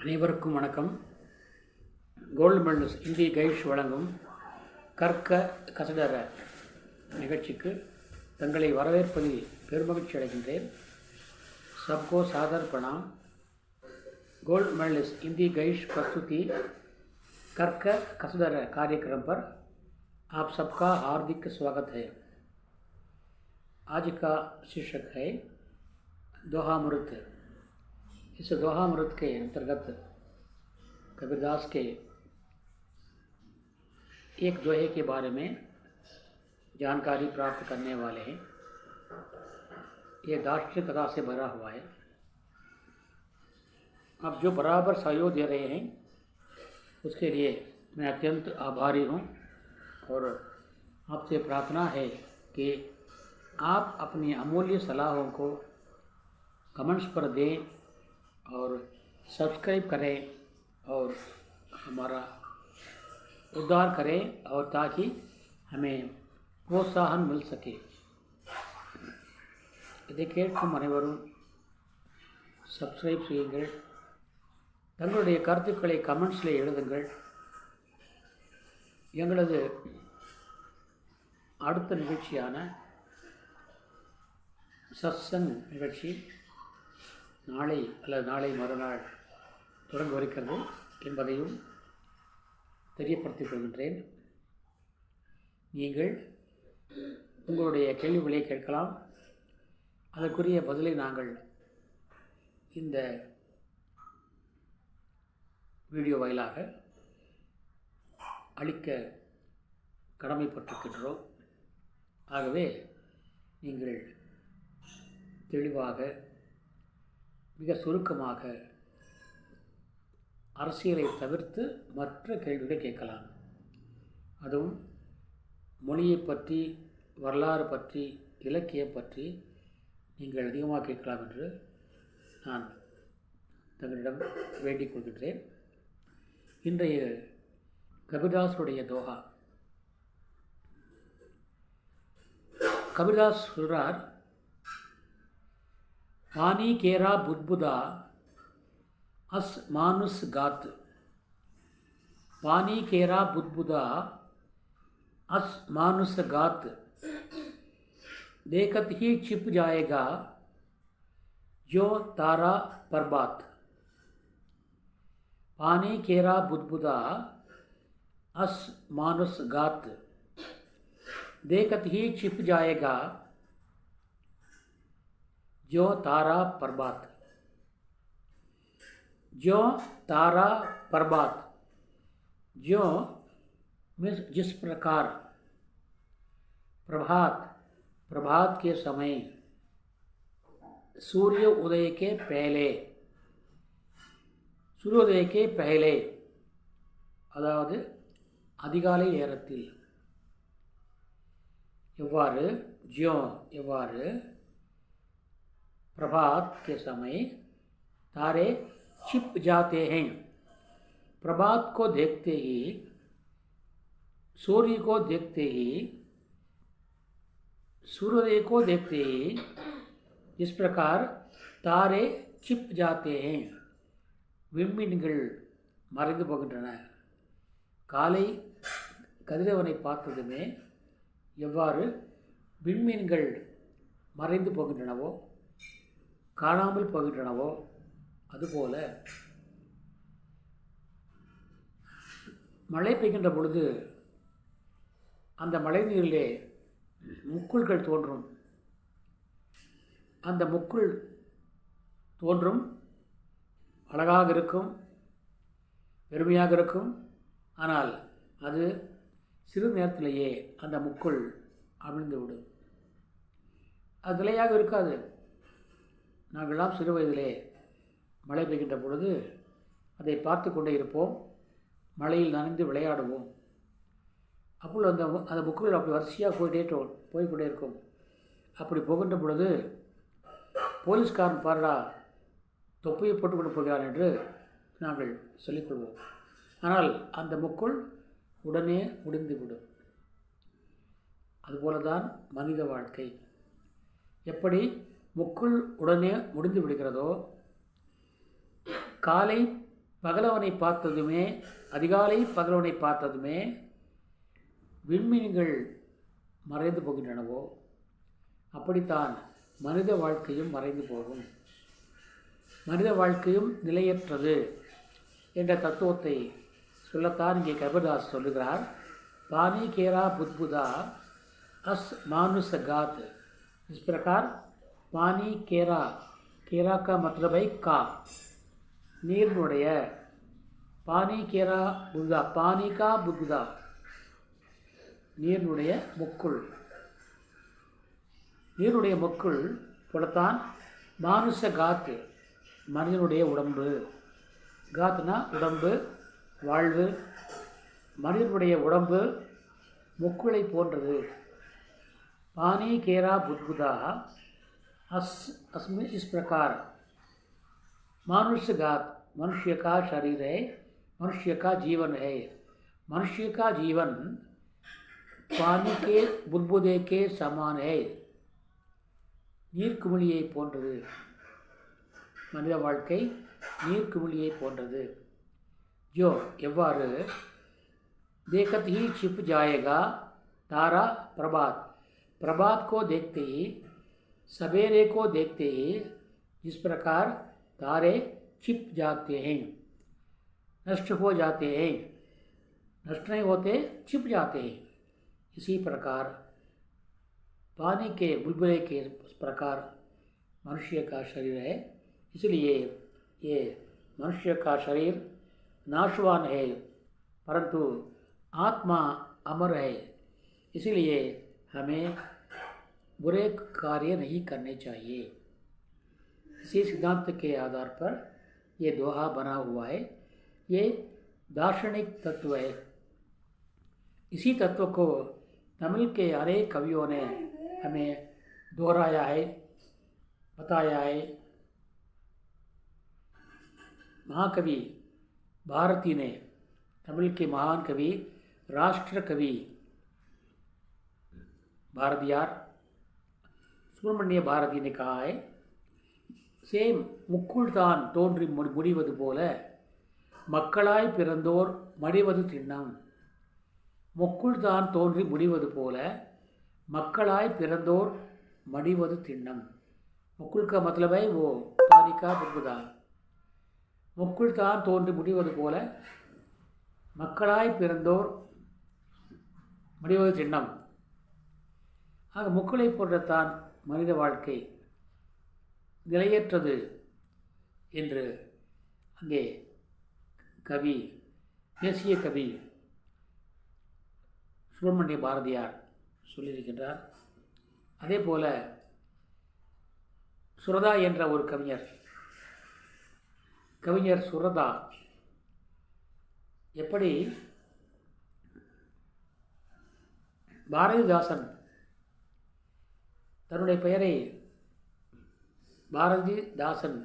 அனைவருக்கும் வணக்கம். Gold medals Hindi கைஷ் வழங்கும் கற்க கசடர நிகழ்ச்சிக்கு தங்களை வரவேற்பதில் பெருமகிழ்ச்சி அடைகின்றேன். सबको सादर प्रणाम. गोल्ड मेडलिस्ट हिंदी गाइश प्रस्तुति कर्क कसदर कार्यक्रम पर आप सबका हार्दिक स्वागत है. आज का शीर्षक है दोहा अमृत. इस दोहा अमृत के अंतर्गत कबीरदास के एक दोहे के बारे में जानकारी प्राप्त करने वाले हैं. ये दार्शनिक कथा से भरा हुआ है. आप जो बराबर सहयोग दे रहे हैं उसके लिए मैं अत्यंत आभारी हूँ और आपसे प्रार्थना है कि आप अपनी अमूल्य सलाहों को कमेंट्स पर दें और सब्सक्राइब करें और हमारा उद्धार करें और ताकि हमें प्रोत्साहन मिल सके. இதை கேட்கும் அனைவரும் சப்ஸ்கிரைப் செய்யுங்கள். தங்களுடைய கருத்துக்களை கமெண்ட்ஸில் எழுதுங்கள். எங்களது அடுத்த நிகழ்ச்சியான சத்சங் நிகழ்ச்சி நாளை அல்லது நாளை மறுநாள் தொடங்கவிருக்கிறது என்பதையும் தெரியப்படுத்திக் கொள்கின்றேன். நீங்கள் உங்களுடைய கேள்விகளை கேட்கலாம். அதற்குரிய பதிலை நாங்கள் இந்த வீடியோ வாயிலாக அளிக்க கடமைப்பட்டிருக்கின்றோம். ஆகவே நீங்கள் தெளிவாக மிக சுருக்கமாக அரசியலை தவிர்த்து மற்ற கேள்விகளை கேட்கலாம். அதுவும் மொழியை பற்றி, வரலாறு பற்றி, இலக்கியம் பற்றி நீங்கள் அதிகமாக கேட்கலாம் என்று நான் தங்களிடம் வேண்டிக் கொள்கின்றேன். இன்றைய கபீர்தாஸுடைய தோஹா. கபீர்தாஸ் சொல்றார், पानी केरा बुदबुदा अस मानुस गात. पानी केरा बुदबुदा अस मानुस गात. देखत ही छिप जाएगा जो तारा परबात. पानी केरा बुदबुदा अस मानुस गात. देखत ही छिप जाएगा जो तारा परबात. जो तारा परबात, जो जिस प्रकार प्रभात के समय सूर्योदय के पहले அதாவது அதிகாலை நேரத்தில் எவ்வாறு प्रभात के समय तारे छिप जाते हैं. प्रभात को देखते ही, सूर्य को देखते ही, सूर्योदय को देखते ही इस प्रकार तारे छिप जाते हैं. விண்மீன்கள் மறைந்து போகின்றன. காலை கதிரவனை பார்த்ததுமே எவ்வாறு விண்மீன்கள் மறைந்து போகின்றனவோ, காணாமல் போகின்றனவோ, அதுபோல மழை பெய்கின்ற பொழுது அந்த மழை நீரிலே முக்குள்கள் தோன்றும். அந்த முக்குள் தோன்றும், அழகாக இருக்கும், பெருமையாக இருக்கும். ஆனால் அது சிறு நேரத்திலேயே அந்த முக்குள் அமிழ்ந்துவிடும். அது நிலையாக இருக்காது. நாங்கள்லாம் சிறு வயதிலே மழை பெய்கின்ற பொழுது அதை பார்த்து கொண்டே இருப்போம். மழையில் நனைந்து விளையாடுவோம். அப்பொழுது அந்த முக்குள் அப்படி வரிசையாக போய்கொண்டே இருக்கும். அப்படி போகின்ற பொழுது போலீஸ்காரன் பாருடா தொப்பியை போட்டுக்கொண்டு போகிறான் என்று நாங்கள் சொல்லிக்கொள்வோம். ஆனால் அந்த முக்குள் உடனே முடிந்துவிடும். அதுபோல தான் மனித வாழ்க்கை. எப்படி முக்குள் உடனே முடிந்து விடுகிறதோ, காலை பகலவனை பார்த்ததுமே, அதிகாலை பகலவனை பார்த்ததுமே விண்மீன்கள் மறைந்து போகின்றனவோ அப்படித்தான் மனித வாழ்க்கையும் மறைந்து போகும். மனித வாழ்க்கையும் நிலையற்றது என்ற தத்துவத்தை சொல்லத்தான் இங்கே கபீர்தாஸ் சொல்லுகிறார். पानी केरा बुदबुदा अस मानुष गात। इस प्रकार पानी केरा, केरा का मतलब है का, நீர்னுடைய பானி கேரா புத்தா, பானி கா புத்தா, நீர்னுடைய முக்குள், நீருடைய முக்குள் போலத்தான் மானுஷ காத்து, மனிதனுடைய உடம்பு. காத்துனா உடம்பு, வாழ்வு. மனிதனுடைய உடம்பு முக்குளை போன்றது. पानी केरा बुदबुदा अस्मिन् इस प्रकार मनुष्यघात, मनुष्य का शरीर है, मनुष्य का जीवन है. मनुष्य का जीवन पानी के बुदबुदे के समान है. நீர்க்குமிழியை போன்றது மனித வாழ்க்கை, நீர்க்குமிழியை போன்றது. जो எவ்வாறு देखत ही छिप जाएगा तारा प्रभात, प्रभात को देखते ही, सवेरे को देखते ही जिस प्रकार तारे छिप जाते हैं, नष्ट हो जाते हैं, नष्ट नहीं होते, छिप जाते हैं, इसी प्रकार पानी के बुलबुले के प्रकार मनुष्य का शरीर है. इसलिए ये मनुष्य का शरीर नाशवान है, परंतु आत्मा अमर है. इसलिए हमें बुरे कार्य नहीं करने चाहिए. इसी सिद्धांत के आधार पर ये दोहा बना हुआ है. ये दार्शनिक तत्व है. इसी तत्व को तमिल के अनेक कवियों ने हमें दोहराया है, बताया है. महाकवि भारती ने, तमिल के महान कवि, राष्ट्र कवि பாரதியார், சுப்பிரமணிய பாரதி ने कहा है, சேம் முக்குள் தான் தோன்றி முடிவது போல மக்களாய் பிறந்தோர் மடிவது திண்ணம். முக்குள் தான் தோன்றி முடிவது போல மக்களாய் பிறந்தோர் மடிவது திண்ணம். முக்குள் का मतलब है वो पानी का बुदबुदा. முக்குள் தான் தோன்றி முடிவது போல மக்களாய் பிறந்தோர் மடிவது திண்ணம். ஆக முக்குளை போன்றத்தான் மனித வாழ்க்கை நிலையற்றது என்று அங்கே கவி, தேசிய கவி சுப்பிரமணிய பாரதியார் சொல்லியிருக்கின்றார். அதே போல சுரதா என்ற ஒரு கவிஞர் சுரதா எப்படி பாரதிதாசன் தன்னுடைய பெயரை பாரதிதாசன்